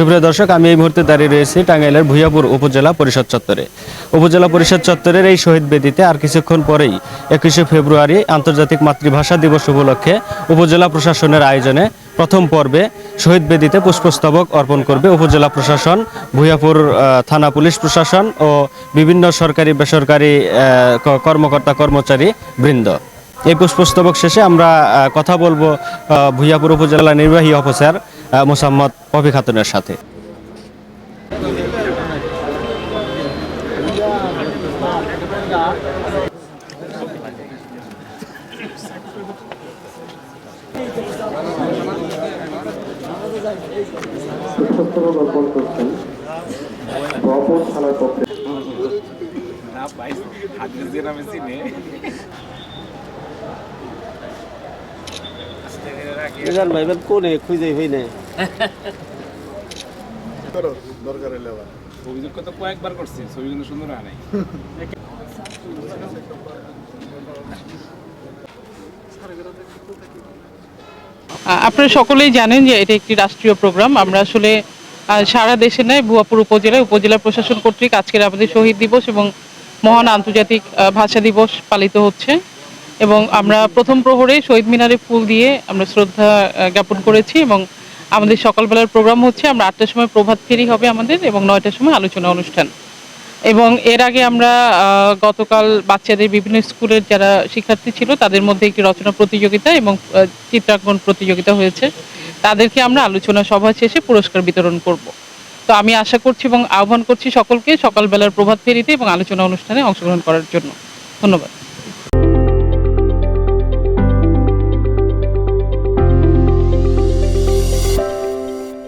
সুপ্রিয় দর্শক, আমি এই মুহূর্তে দাঁড়িয়ে রয়েছি টাঙ্গাইলের ভূঁইয়াপুর উপজেলা পরিষদ চত্বরে। উপজেলা পরিষদ চত্বরের এই শহীদ বেদিতে আর কিছুক্ষণ পরেই 21শে ফেব্রুয়ারি আন্তর্জাতিক মাতৃভাষা দিবস উপলক্ষে উপজেলা প্রশাসনের আয়োজনে প্রথম পর্বে শহীদ বেদিতে পুষ্পস্তবক অর্পণ করবে উপজেলা প্রশাসন, ভূঁইয়াপুর থানা পুলিশ প্রশাসন ও বিভিন্ন সরকারি বেসরকারি কর্মকর্তা কর্মচারী বৃন্দ। এই পুষ্পস্তবক শেষে আমরা কথা বলবো ভূঁইয়াপুর উপজেলা নির্বাহী অফিসার মোসাম্মদ পপি খাতুনের সাথে। কোনে খুঁজে হইনে অভিযোগ তো কয়েকবার করছি, ছবি কিন্তু সুন্দর হয় নাই। আপনারা সকলেই জানেন যে এটা একটি রাষ্ট্রীয় প্রোগ্রাম। আমরা আসলে সারা দেশে নয়, ভূঁইয়াপুর উপজেলা প্রশাসন কর্তৃক আজকের আমাদের শহীদ দিবস এবং মহান আন্তর্জাতিক ভাষা দিবস পালিত হচ্ছে এবং আমরা প্রথম প্রহরে শহীদ মিনারে ফুল দিয়ে আমরা শ্রদ্ধা জ্ঞাপন করেছি এবং আমাদের সকালবেলার প্রোগ্রাম হচ্ছে আমরা 8টার সময় প্রভাত ফেরি হবে আমাদের এবং 9টার সময় আলোচনা অনুষ্ঠান। এবং এর আগে আমরা গতকাল বাচ্চাদের বিভিন্ন স্কুলের যারা শিক্ষার্থী ছিল তাদের মধ্যে একটি রচনা প্রতিযোগিতা এবং চিত্রাঙ্কন প্রতিযোগিতা হয়েছে। তাদেরকে আমরা আলোচনা সভা শেষে পুরস্কার বিতরণ করব। তো আমি আশা করছি এবং আহ্বান করছি সকলকে সকালবেলার প্রভাত ফেরিতে এবং আলোচনা অনুষ্ঠানে অংশগ্রহণ করার জন্য। ধন্যবাদ।